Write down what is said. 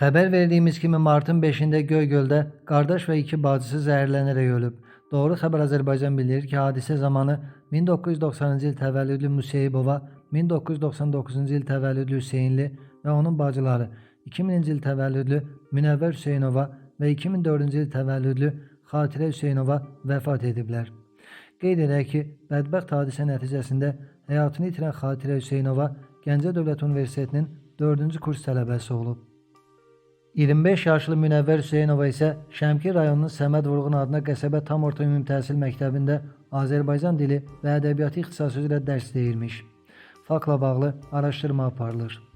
Xəbər verdiyimiz kimi martın 5-də Göygöldə qardaş və 2 bacısı zəhərlənərək ölüb. Doğru Xəbər Azərbaycan bildirir ki, hadisə zamanı 1990-cı il təvəllüdlü Museyibova, 1999-cu il təvəllüdlü Hüseynli və onun bacıları, 2000-ci il təvəllüdlü Münəvvər Hüseynova və 2004-cü il təvəllüdlü Xatirə Hüseynova vəfat ediblər. Qeyd edək ki, bədbəxt hadisə nəticəsində həyatını itirən Xatirə Hüseynova Gəncə Dövlət Universitetinin 4-cü kurs tələbəsi olub. 25 yaşlı Münəvvər Hüseynova isə Şəmkir rayonunun Səməd Vurğun adına qəsəbə tam orta ümumi təhsil məktəbində Azərbaycan dili və ədəbiyyatı ixtisası üzrə dərs deyirmiş. Faktla bağlı araşdırma aparılır.